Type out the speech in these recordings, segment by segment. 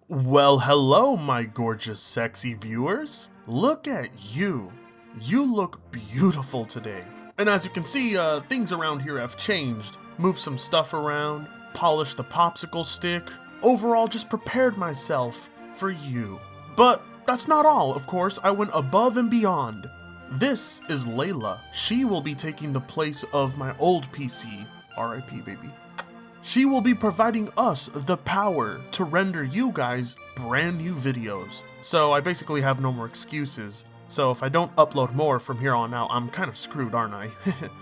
Well, hello, my gorgeous, sexy viewers. Look at you. You look beautiful today. And as you can see, things around here have changed. Moved some stuff around, polished the popsicle stick. Overall, just prepared myself for you. But that's not all, of course. I went above and beyond. This is Layla. She will be taking the place of my old PC. RIP, baby. She will be providing us the power to render you guys brand new videos. So I basically have no more excuses. So if I don't upload more from here on out, I'm kind of screwed, aren't I?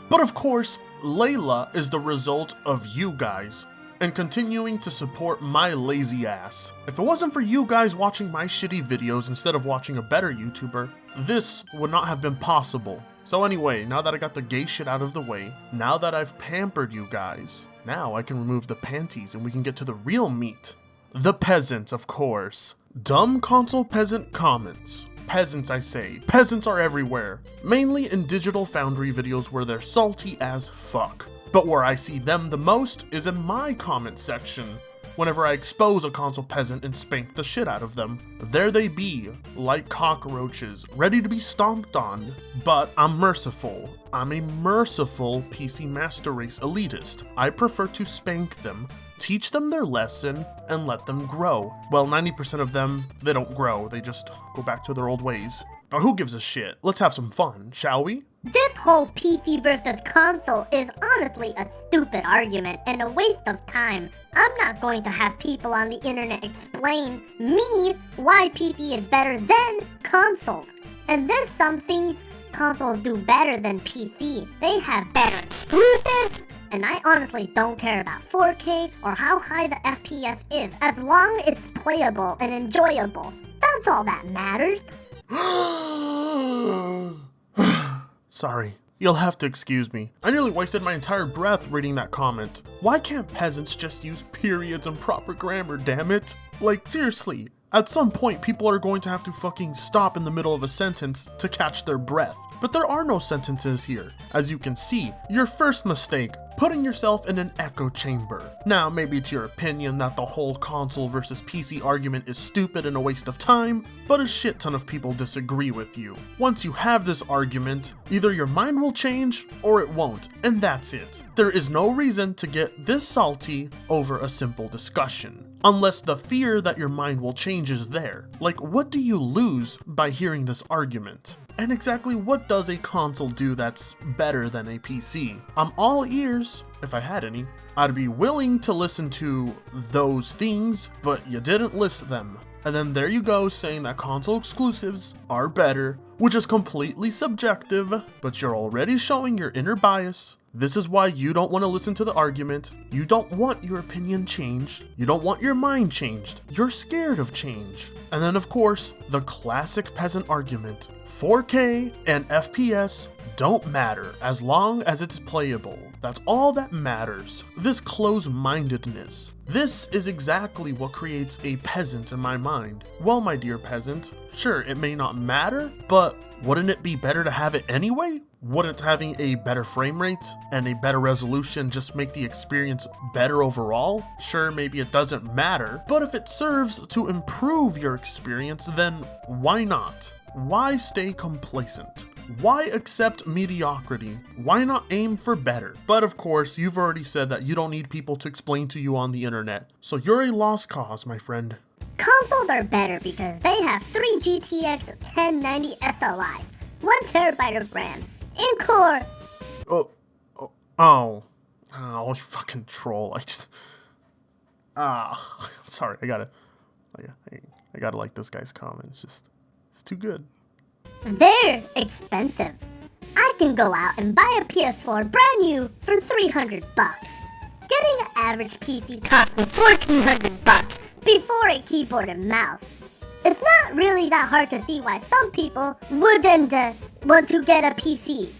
But of course, Layla is the result of you guys and continuing to support my lazy ass. If it wasn't for you guys watching my shitty videos instead of watching a better YouTuber, this would not have been possible. So anyway, now that I got the gay shit out of the way, now that I've pampered you guys, now I can remove the panties and we can get to the real meat. The peasants, of course. Dumb console peasant comments. Peasants, I say. Peasants are everywhere. Mainly in Digital Foundry videos where they're salty as fuck. But where I see them the most is in my comment section. Whenever I expose a console peasant and spank the shit out of them. There they be, like cockroaches, ready to be stomped on. But I'm merciful. I'm a merciful PC Master Race elitist. I prefer to spank them, teach them their lesson, and let them grow. Well, 90% of them, they don't grow, they just go back to their old ways. But who gives a shit? Let's have some fun, shall we? This whole PC versus console is honestly a stupid argument and a waste of time. I'm not going to have people on the internet explain me why PC is better than consoles. And there's some things consoles do better than PC. They have better exclusives, and I honestly don't care about 4K or how high the FPS is, as long as it's playable and enjoyable. That's all that matters. Sorry. You'll have to excuse me. I nearly wasted my entire breath reading that comment. Why can't peasants just use periods and proper grammar, damn it? Like, seriously. At some point, people are going to have to fucking stop in the middle of a sentence to catch their breath. But there are no sentences here. As you can see, your first mistake, putting yourself in an echo chamber. Now, maybe it's your opinion that the whole console versus PC argument is stupid and a waste of time, but a shit ton of people disagree with you. Once you have this argument, either your mind will change or it won't, and that's it. There is no reason to get this salty over a simple discussion. Unless the fear that your mind will change is there. Like, what do you lose by hearing this argument? And exactly what does a console do that's better than a PC? I'm all ears, if I had any. I'd be willing to listen to those things, but you didn't list them. And then there you go saying that console exclusives are better, which is completely subjective, but you're already showing your inner bias. This is why you don't want to listen to the argument. You don't want your opinion changed. You don't want your mind changed. You're scared of change. And then of course, the classic peasant argument. 4K and FPS don't matter as long as it's playable. That's all that matters. This close-mindedness. This is exactly what creates a peasant in my mind. Well, my dear peasant, sure, it may not matter, but wouldn't it be better to have it anyway? Wouldn't having a better frame rate and a better resolution just make the experience better overall? Sure, maybe it doesn't matter, but if it serves to improve your experience, then why not? Why stay complacent? Why accept mediocrity? Why not aim for better? But of course, you've already said that you don't need people to explain to you on the internet, so you're a lost cause, my friend. Consoles are better because they have 3 GTX 1090 SLIs, 1 terabyte of RAM, and core. Oh, you fucking troll. I'm sorry, I gotta like this guy's comment. It's too good. They're expensive. I can go out and buy a PS4 brand new for $300. Getting an average PC cost me $1,400 before a keyboard and mouse. It's not really that hard to see why some people wouldn't want to get a PC.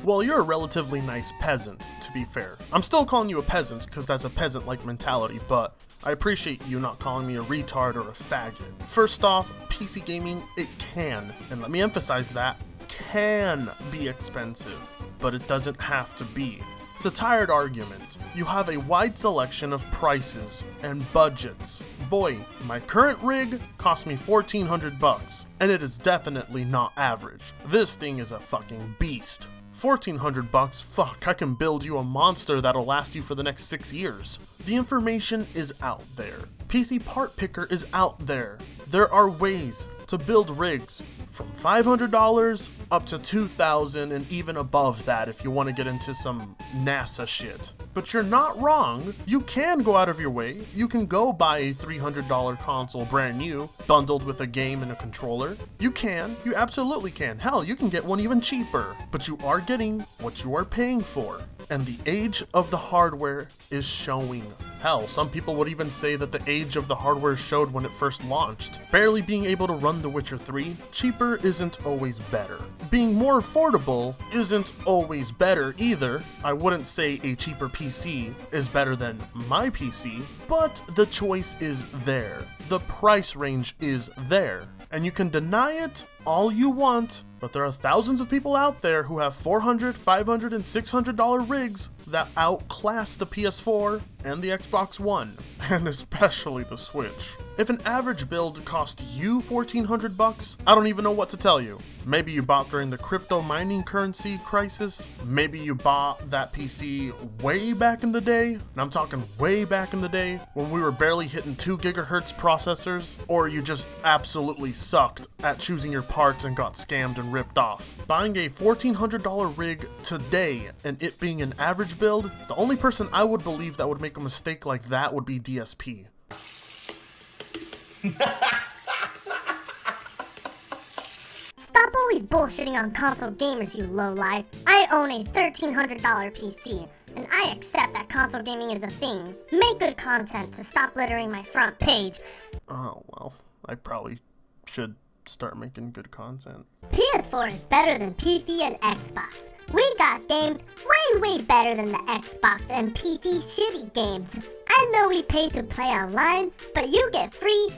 Well, you're a relatively nice peasant, to be fair. I'm still calling you a peasant because that's a peasant-like mentality, but I appreciate you not calling me a retard or a faggot. First off, PC gaming, it can, and let me emphasize that, can be expensive, but it doesn't have to be. It's a tired argument. You have a wide selection of prices and budgets. Boy, my current rig cost me $1,400, and it is definitely not average. This thing is a fucking beast. $1,400, fuck, I can build you a monster that'll last you for the next 6 years. The information is out there. PC Part Picker is out there. There are ways to build rigs from $500 up to $2,000 and even above that if you want to get into some NASA shit. But you're not wrong. You can go out of your way. You can go buy a $300 console brand new, bundled with a game and a controller. You can. You absolutely can. Hell, you can get one even cheaper. But you are getting what you are paying for. And the age of the hardware is showing. Hell, some people would even say that the age of the hardware showed when it first launched. Barely being able to run The Witcher 3, cheaper isn't always better. Being more affordable isn't always better either. I wouldn't say a cheaper PC is better than my PC, but the choice is there. The price range is there. And you can deny it all you want, but there are thousands of people out there who have $400, $500, and $600 rigs that outclass the PS4 and the Xbox One, and especially the Switch. If an average build cost you $1,400, I don't even know what to tell you. Maybe you bought during the crypto mining currency crisis. Maybe you bought that PC way back in the day, and I'm talking way back in the day when we were barely hitting 2 gigahertz processors, or you just absolutely sucked at choosing your parts and got scammed and ripped off. Buying a $1,400 rig today and it being an average build, the only person I would believe that would make a mistake like that would be DSP. Stop always bullshitting on console gamers, you lowlife. I own a $1,300 PC, and I accept that console gaming is a thing. Make good content to stop littering my front page. Oh, well, I probably should start making good content. PS4 is better than PC and Xbox. We got games way better than the Xbox and PC shitty games. I know we pay to play online, but you get free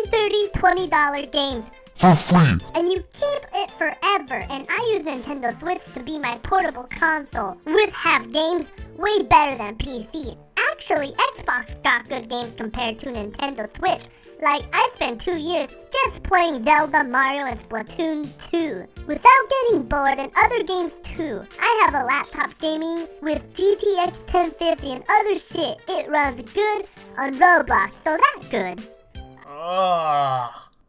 $50, $30, $20 games for free. And you keep it forever, and I use Nintendo Switch to be my portable console, with half games way better than PC. Actually, Xbox got good games compared to Nintendo Switch. Like, I spent 2 years just playing Zelda, Mario, and Splatoon 2, without getting bored, and other games too. I have a laptop gaming with GTX 1050 and other shit. It runs good on Roblox, so that's good.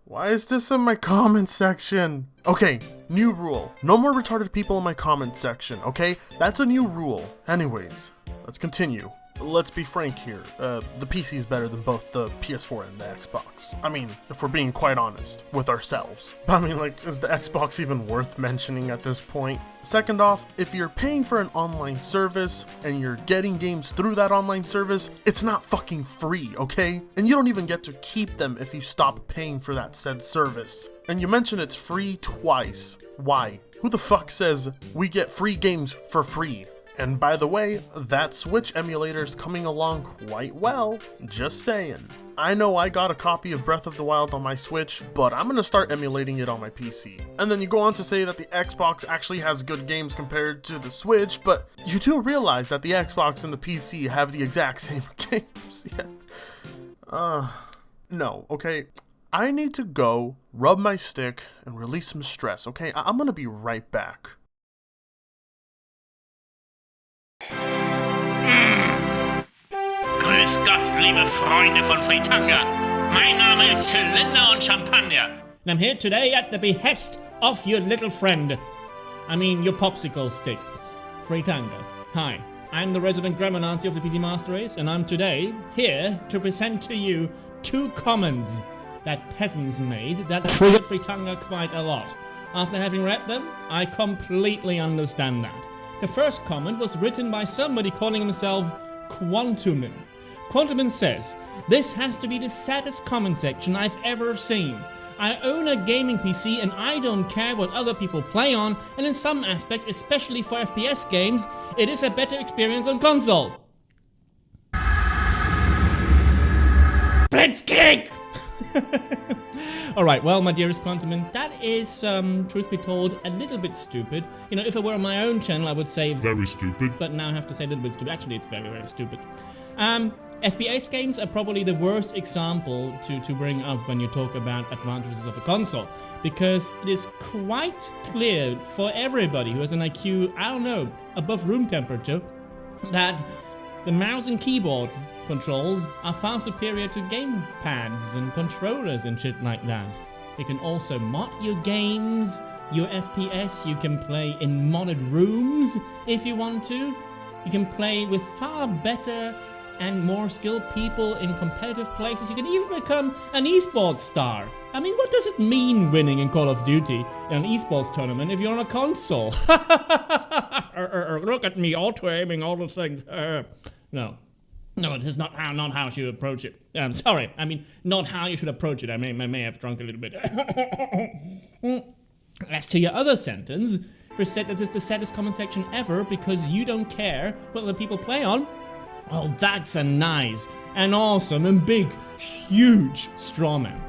Why is this in my comment section? Okay, new rule. No more retarded people in my comment section, okay? That's a new rule. Anyways, let's continue. Let's be frank here. The PC is better than both the PS4 and the Xbox. I mean, if we're being quite honest with ourselves. I mean, like, is the Xbox even worth mentioning at this point? Second off, if you're paying for an online service and you're getting games through that online service, it's not fucking free, okay? And you don't even get to keep them if you stop paying for that said service. And you mentioned it's free twice. Why? Who the fuck says we get free games for free? And by the way, that Switch emulator's coming along quite well, just saying. I know I got a copy of Breath of the Wild on my Switch, but I'm gonna start emulating it on my PC. And then you go on to say that the Xbox actually has good games compared to the Switch, but you do realize that the Xbox and the PC have the exact same games. Yeah. No, okay? I need to go rub my stick and release some stress, okay? I'm gonna be right back. Grüß Gott, liebe Freunde von Fritanga. Mein Name ist Zylinder und Champagner. And I'm here today at the behest of your little friend. I mean, your popsicle stick. Fritanga. Hi, I'm the resident grammar Nazi of the PC Master Race, and I'm today here to present to you 2 comments that Peasants made that triggered Fritanga quite a lot. After having read them, I completely understand that. The first comment was written by somebody calling himself Quantumin. Quantumin says, "This has to be the saddest comment section I've ever seen. I own a gaming PC and I don't care what other people play on, and in some aspects, especially for FPS games, it is a better experience on console." Blitzkrieg! Alright, well, my dearest Quantuman, that is, truth be told, a little bit stupid. You know, if it were on my own channel, I would say Very stupid. but now I have to say a little bit stupid. Actually, it's very, very stupid. FPS games are probably the worst example to bring up when you talk about advantages of a console, because it is quite clear for everybody who has an IQ, I don't know, above room temperature, that the mouse and keyboard controls are far superior to game pads and controllers and shit like that. You can also mod your games, your FPS, you can play in modded rooms if you want to. You can play with far better and more skilled people in competitive places. You can even become an esports star. I mean, what does it mean winning in Call of Duty in an esports tournament if you're on a console? Look at me, auto-aiming all the things. No, this is not how you should approach it. Sorry, I mean, not how you should approach it. I may have drunk a little bit. As to your other sentence, you said that this is the saddest comment section ever because you don't care what other people play on. Oh, that's a nice and awesome and big, huge straw man.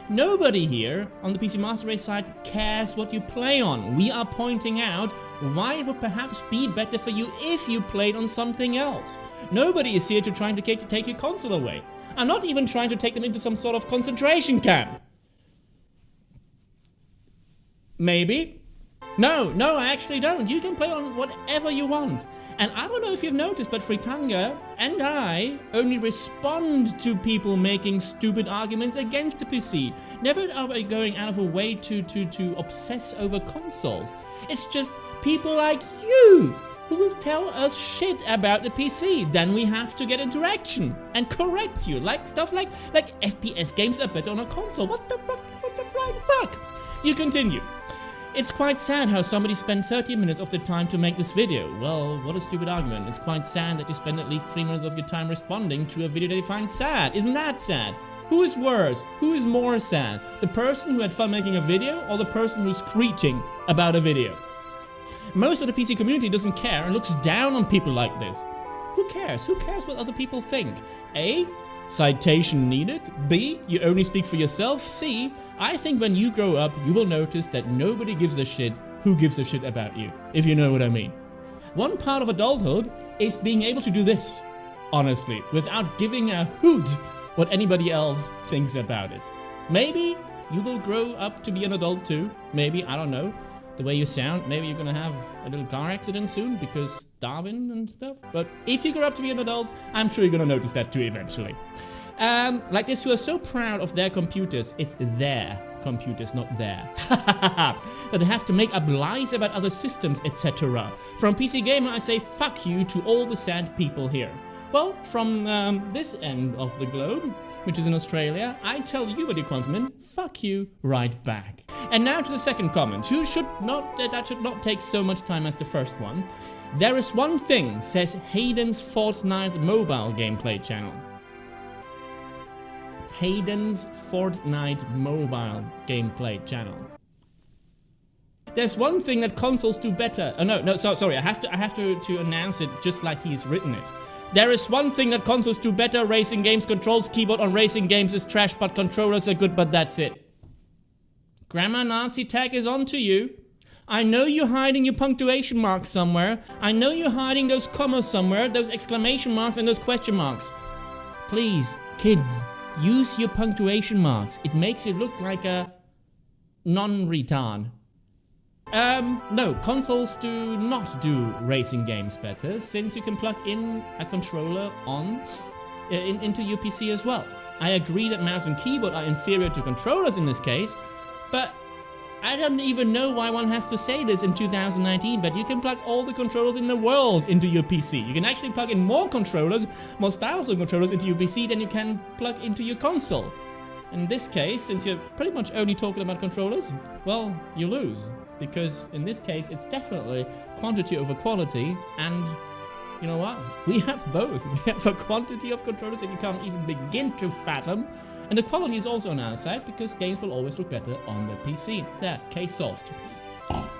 Nobody here on the PC Master Race side cares what you play on. We are pointing out why it would perhaps be better for you if you played on something else. Nobody is here to try to take your console away. I'm not even trying to take them into some sort of concentration camp. Maybe. No, I actually don't. You can play on whatever you want. And I don't know if you've noticed, but Fritanga and I only respond to people making stupid arguments against the PC. Never are we going out of a way to obsess over consoles. It's just people like you who will tell us shit about the PC. Then we have to get interaction and correct you. Like stuff like FPS games are better on a console. What the fuck? You continue. It's quite sad how somebody spent 30 minutes of their time to make this video. Well, what a stupid argument. It's quite sad that you spend at least 3 minutes of your time responding to a video that you find sad. Isn't that sad? Who is worse? Who is more sad? The person who had fun making a video or the person who's screeching about a video? Most of the PC community doesn't care and looks down on people like this. Who cares? Who cares what other people think? A. Citation needed. B. You only speak for yourself. C. I think when you grow up, you will notice that nobody gives a shit who gives a shit about you, if you know what I mean. One part of adulthood is being able to do this, honestly, without giving a hoot what anybody else thinks about it. Maybe you will grow up to be an adult too. Maybe, I don't know. The way you sound, maybe you're gonna have a little car accident soon because Darwin and stuff. But if you grow up to be an adult, I'm sure you're gonna notice that too eventually. Like this, who are so proud of their computers, it's their computers, not their. That they have to make up lies about other systems, etc. From PC Gamer, I say fuck you to all the sad people here. Well, from this end of the globe, which is in Australia, I tell you, buddy Quantuman, fuck you right back. And now to the second comment, that should not take so much time as the first one. There is one thing, says Hayden's Fortnite mobile gameplay channel. Hayden's Fortnite mobile gameplay channel. There's one thing that consoles do better. Oh sorry, I have to announce it just like he's written it. There is one thing that consoles do better. Racing games controls keyboard on racing games is trash, but controllers are good, but that's it. Grammar Nazi tag is on to you. I know you're hiding your punctuation marks somewhere. I know you're hiding those commas somewhere, those exclamation marks and those question marks. Please, kids, use your punctuation marks. It makes you look like a non-retard. No, consoles do not do racing games better, since you can plug in a controller into your PC as well. I agree that mouse and keyboard are inferior to controllers in this case, but I don't even know why one has to say this in 2019, but you can plug all the controllers in the world into your PC. You can actually plug in more controllers, more styles of controllers into your PC than you can plug into your console. In this case, since you're pretty much only talking about controllers, well, you lose. Because in this case, it's definitely quantity over quality, and you know what? We have both. We have a quantity of controllers that you can't even begin to fathom, and the quality is also on our side, because games will always look better on the PC. There, case solved.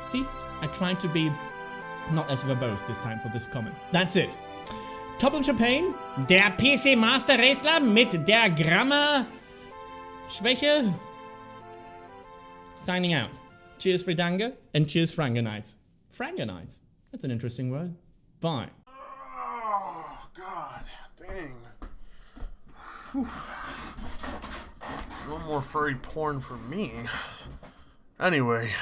See, I tried to be not as verbose this time for this comment. That's it. Top und Champagne, der PC Master Racer mit der Grammar Schwäche. signing out. Cheers, Fritanga, and cheers, Franganites. Franganites? That's an interesting word. Bye. Oh, God. Dang. Whew. No more furry porn for me. Anyway,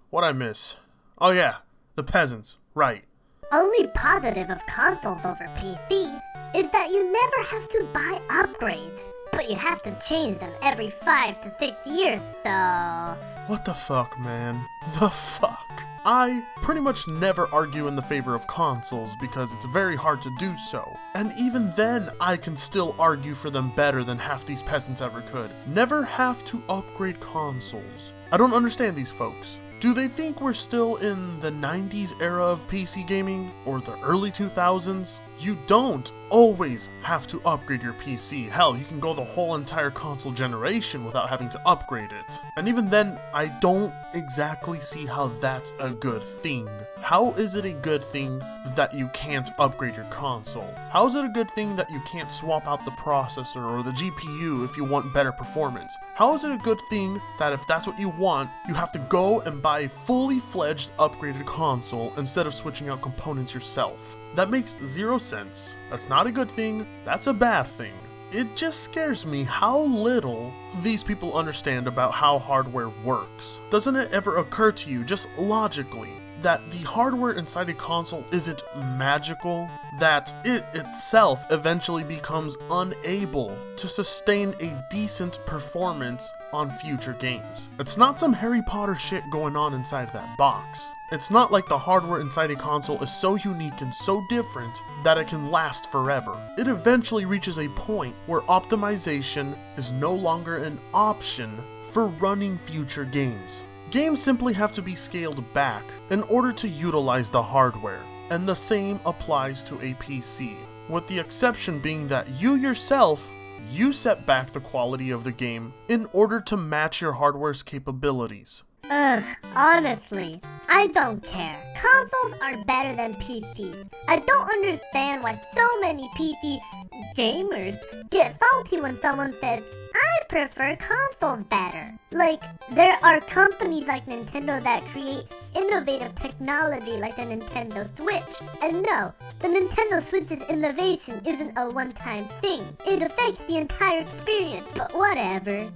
what'd I miss? Oh yeah, the peasants, right. Only positive of consoles over PC is that you never have to buy upgrades, but you have to change them every 5 to 6 years, so... What the fuck, man? The fuck? I pretty much never argue in the favor of consoles because it's very hard to do so. And even then, I can still argue for them better than half these peasants ever could. Never have to upgrade consoles. I don't understand these folks. Do they think we're still in the 90s era of PC gaming? Or the early 2000s? You don't always have to upgrade your PC. Hell, you can go the whole entire console generation without having to upgrade it. And even then, I don't exactly see how that's a good thing. How is it a good thing that you can't upgrade your console? How is it a good thing that you can't swap out the processor or the GPU if you want better performance? How is it a good thing that if that's what you want, you have to go and buy a fully fledged upgraded console instead of switching out components yourself? That makes zero sense. That's not a good thing, that's a bad thing. It just scares me how little these people understand about how hardware works. Doesn't it ever occur to you, just logically, that the hardware inside a console isn't magical? That it itself eventually becomes unable to sustain a decent performance on future games. It's not some Harry Potter shit going on inside that box. It's not like the hardware inside a console is so unique and so different that it can last forever. It eventually reaches a point where optimization is no longer an option for running future games. Games simply have to be scaled back in order to utilize the hardware, and the same applies to a PC, with the exception being that you yourself, you set back the quality of the game in order to match your hardware's capabilities. Ugh, honestly, I don't care. Consoles are better than PCs. I don't understand why so many PC gamers get salty when someone says, I prefer consoles better. Like, there are companies like Nintendo that create innovative technology like the Nintendo Switch. And no, the Nintendo Switch's innovation isn't a one-time thing. It affects the entire experience, but whatever.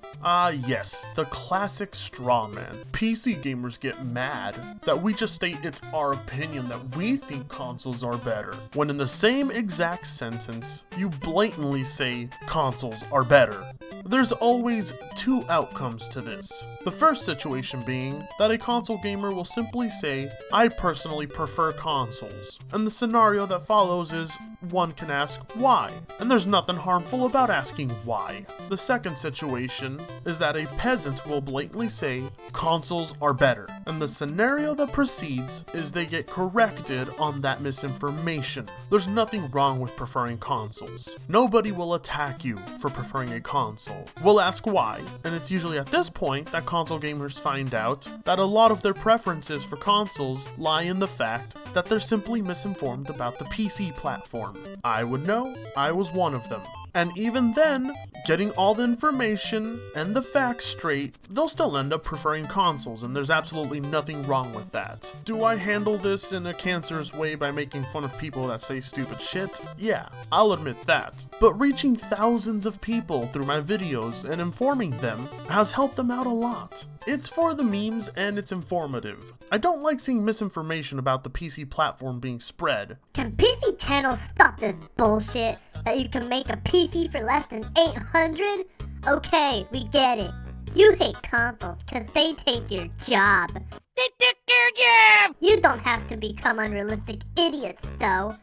Yes, the classic straw man. PC gamers get mad that we just state it's our opinion that we think consoles are better, when in the same exact sentence, you blatantly say consoles are better. There's always two outcomes to this. The first situation being that a console gamer will simply say, I personally prefer consoles. And the scenario that follows is, one can ask why, and there's nothing harmful about asking why. The second situation is that a peasant will blatantly say, consoles are better. And the scenario that precedes is they get corrected on that misinformation. There's nothing wrong with preferring consoles. Nobody will attack you for preferring a console. We'll ask why, and it's usually at this point that console gamers find out that a lot of their preferences for consoles lie in the fact that they're simply misinformed about the PC platform. I would know, I was one of them. And even then, getting all the information and the facts straight, they'll still end up preferring consoles, and there's absolutely nothing wrong with that. Do I handle this in a cancerous way by making fun of people that say stupid shit? Yeah, I'll admit that. But reaching thousands of people through my videos and informing them has helped them out a lot. It's for the memes and it's informative. I don't like seeing misinformation about the PC platform being spread. Can PC channels stop this bullshit that you can make a PC for less than $800? Okay, we get it. You hate consoles because they take your job. They took your job! You don't have to become unrealistic idiots, though.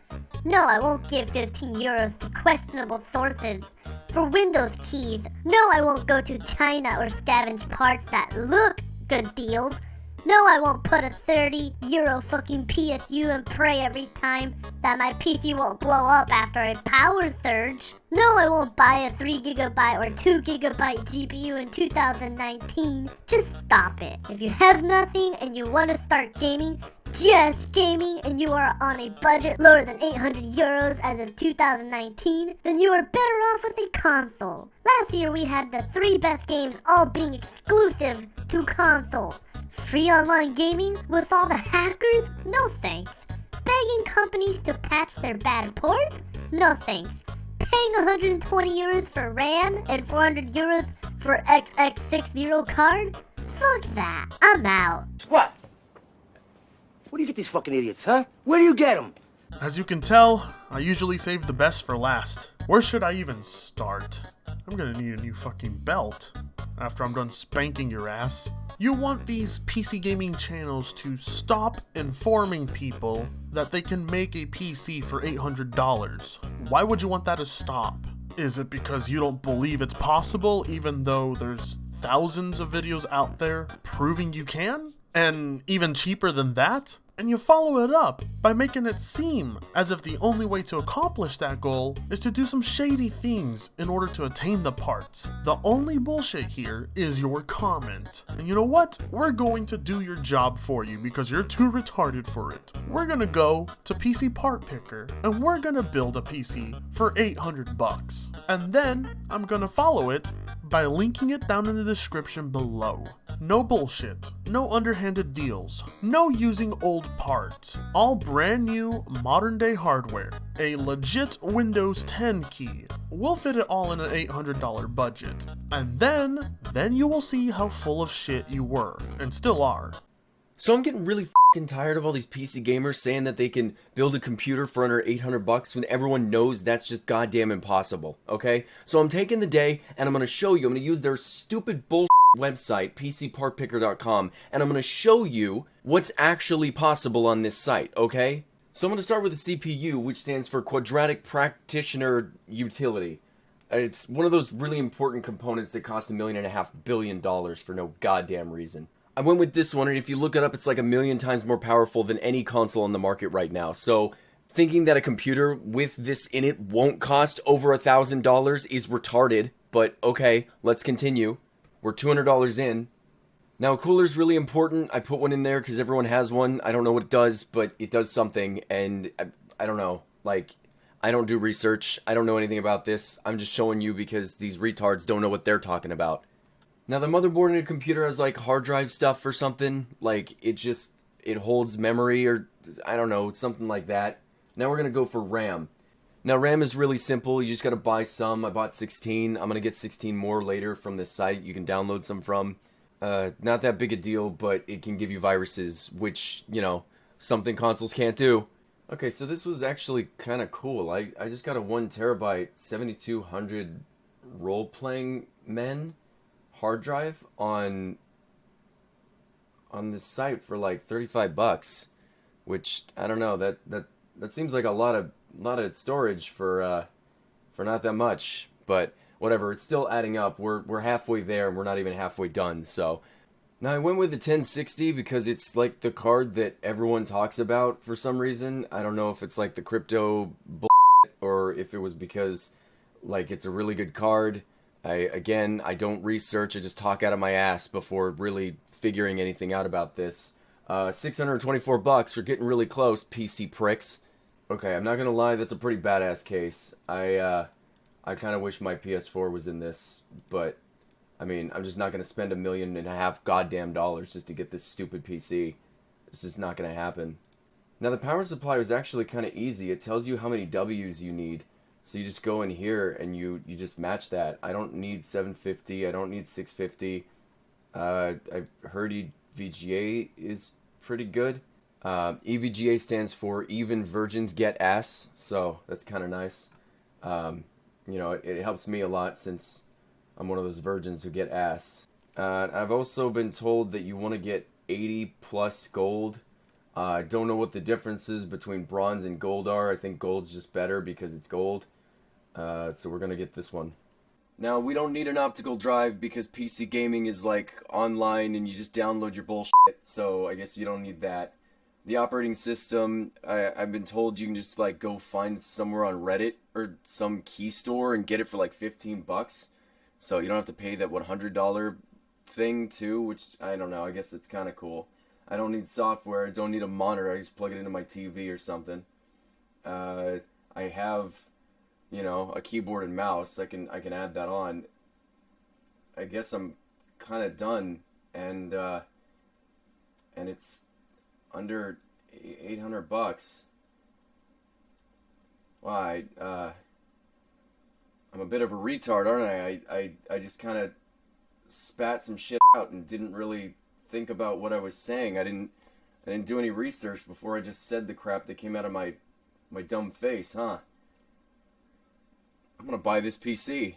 No, I won't give 15 euros to questionable sources for Windows keys. No, I won't go to China or scavenge parts that look good deals. No, I won't put a 30 euro fucking PSU and pray every time that my PC won't blow up after a power surge. No, I won't buy a 3GB or 2GB GPU in 2019. Just stop it. If you have nothing and you want to start gaming, just gaming and you are on a budget lower than 800 euros as of 2019, then you are better off with a console. Last year we had the 3 best games all being exclusive to consoles. Free online gaming with all the hackers? No thanks. Begging companies to patch their bad ports? No thanks. Paying 120 euros for RAM and 400 euros for XX60 card? Fuck that. I'm out. What? Where do you get these fucking idiots, huh? Where do you get them? As you can tell, I usually save the best for last. Where should I even start? I'm gonna need a new fucking belt after I'm done spanking your ass. You want these PC gaming channels to stop informing people that they can make a PC for $800. Why would you want that to stop? Is it because you don't believe it's possible even though there's thousands of videos out there proving you can? And even cheaper than that? And you follow it up by making it seem as if the only way to accomplish that goal is to do some shady things in order to attain the parts. The only bullshit here is your comment. And you know what? We're going to do your job for you because you're too retarded for it. We're gonna go to PC Part Picker and we're gonna build a PC for 800 bucks. And then I'm gonna follow it by linking it down in the description below. No bullshit, no underhanded deals, no using old parts, all brand new modern day hardware, a legit Windows 10 key. We'll fit it all in an $800 budget, and then you will see how full of shit you were, and still are. So I'm getting really fucking tired of all these PC gamers saying that they can build a computer for under 800 bucks when everyone knows that's just goddamn impossible, okay? So I'm taking the day and I'm gonna show you, I'm gonna use their stupid bullshit website, pcpartpicker.com, and I'm gonna show you what's actually possible on this site, okay? So I'm gonna start with the CPU, which stands for Quadratic Practitioner Utility. It's one of those really important components that cost $1.5 billion for no goddamn reason. I went with this one, and if you look it up, it's like 1,000,000 times more powerful than any console on the market right now. So, thinking that a computer with this in it won't cost over $1,000 is retarded. But, okay, let's continue. We're $200 in. Now, a cooler's really important. I put one in there because everyone has one. I don't know what it does, but it does something, and I don't know. Like, I don't do research. I don't know anything about this. I'm just showing you because these retards don't know what they're talking about. Now, the motherboard in a computer has, like, hard drive stuff or something. Like, it holds memory or, I don't know, something like that. Now we're going to go for RAM. Now, RAM is really simple. You just got to buy some. I bought 16. I'm going to get 16 more later from this site. You can download some from. Not that big a deal, but it can give you viruses, which, you know, something consoles can't do. Okay, so this was actually kind of cool. I just got a 1 terabyte 7200 role-playing men hard drive on this site for like 35 bucks, which I don't know, that seems like a lot of storage for not that much, but whatever, it's still adding up. We're halfway there and we're not even halfway done. So now I went with the 1060 because it's like the card that everyone talks about for some reason. I don't know if it's like the crypto bullshit or if it was because like it's a really good card. I don't research, I just talk out of my ass before really figuring anything out about this. 624 bucks, we're getting really close, PC pricks. Okay, I'm not gonna lie, that's a pretty badass case. I kind of wish my PS4 was in this, but, I mean, I'm just not gonna spend $1.5 million goddamn dollars just to get this stupid PC. It's just not gonna happen. Now, the power supply was actually kind of easy. It tells you how many W's you need. So you just go in here and you just match that. I don't need 750. I don't need 650. I've heard EVGA is pretty good. EVGA stands for Even Virgins Get Ass. So that's kind of nice. You know, it helps me a lot since I'm one of those virgins who get ass. I've also been told that you want to get 80 plus gold. I don't know what the differences between bronze and gold are. I think gold's just better because it's gold. So we're gonna get this one. Now, we don't need an optical drive because PC gaming is like online and you just download your bullshit, so I guess you don't need that. The operating system, I've been told you can just like go find somewhere on Reddit or some key store and get it for like 15 bucks. So you don't have to pay that $100 thing too, which I don't know, I guess it's kind of cool. I don't need software. I don't need a monitor. I just plug it into my TV or something. I have, you know, a keyboard and mouse. I can add that on. I guess I'm kind of done, and it's under $800. Why? I'm a bit of a retard, aren't I? I just kind of spat some shit out and didn't really think about what I was saying. I didn't do any research before I just said the crap that came out of my dumb face, huh? I'm gonna buy this PC.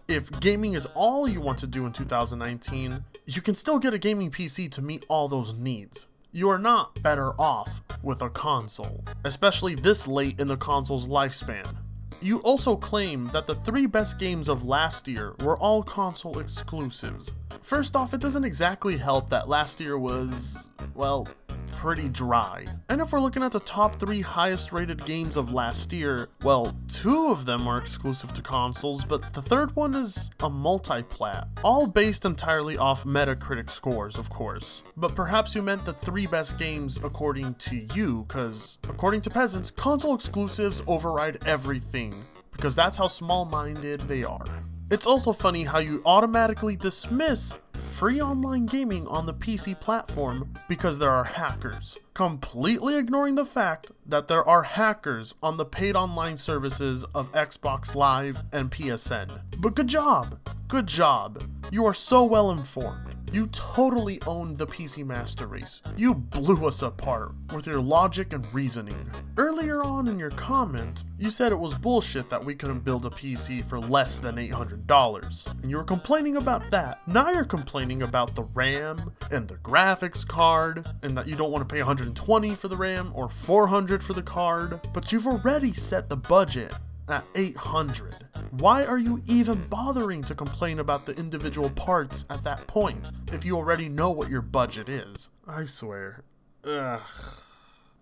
If gaming is all you want to do in 2019, you can still get a gaming PC to meet all those needs. You are not better off with a console, especially this late in the console's lifespan. You also claim that the 3 best games of last year were all console exclusives. First off, it doesn't exactly help that last year was, well, pretty dry. And if we're looking at the top 3 highest rated games of last year, well, 2 of them are exclusive to consoles, but the third one is a multi-plat, all based entirely off Metacritic scores, of course. But perhaps you meant the 3 best games according to you, cause according to Peasants, console exclusives override everything, because that's how small-minded they are. It's also funny how you automatically dismiss free online gaming on the PC platform because there are hackers, completely ignoring the fact that there are hackers on the paid online services of Xbox Live and PSN. But good job! Good job! You are so well informed. You totally owned the PC Master Race. You blew us apart with your logic and reasoning. Earlier on in your comment, you said it was bullshit that we couldn't build a PC for less than $800. And you were complaining about that. Now you're complaining about the RAM and the graphics card, and that you don't want to pay $120 for the RAM or $400 for the card. But you've already set the budget at $800. Why are you even bothering to complain about the individual parts at that point if you already know what your budget is? I swear. Ugh.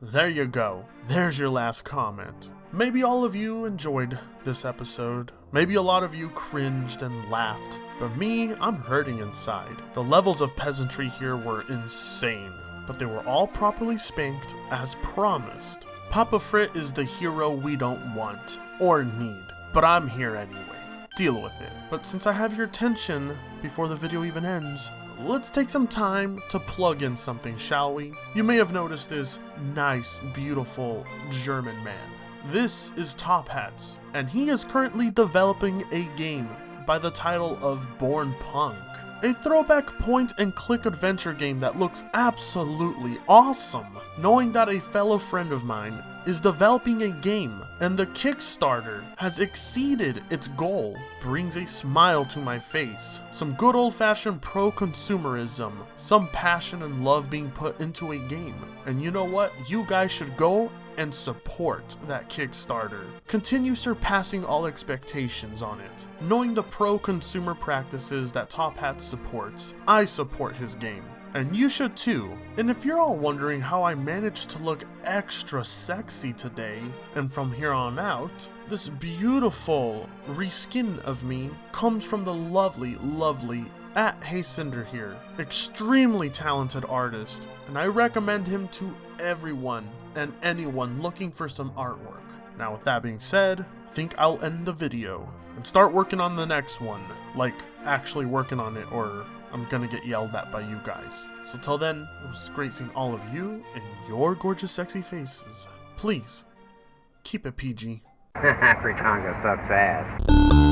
There you go. There's your last comment. Maybe all of you enjoyed this episode. Maybe a lot of you cringed and laughed. But me, I'm hurting inside. The levels of peasantry here were insane, but they were all properly spanked as promised. Papa Frit is the hero we don't want or need, but I'm here anyway. Deal with it. But since I have your attention before the video even ends, let's take some time to plug in something, shall we? You may have noticed this nice, beautiful German man. This is Top Hats, and he is currently developing a game by the title of Born Punk. A throwback point-and-click adventure game that looks absolutely awesome. Knowing that a fellow friend of mine is developing a game and the Kickstarter has exceeded its goal brings a smile to my face. Some good old-fashioned pro-consumerism, some passion and love being put into a game. And you know what? You guys should go and support that Kickstarter. Continue surpassing all expectations on it. Knowing the pro-consumer practices that Top Hat supports, I support his game. And you should too. And if you're all wondering how I managed to look extra sexy today, and from here on out, this beautiful reskin of me comes from the lovely @HeyCinder here. Extremely talented artist, and I recommend him to everyone and anyone looking for some artwork. Now with that being said, I think I'll end the video and start working on the next one. Like, actually working on it, or I'm gonna get yelled at by you guys. So till then, it was great seeing all of you and your gorgeous sexy faces. Please, keep it PG. Fritanga sucks ass.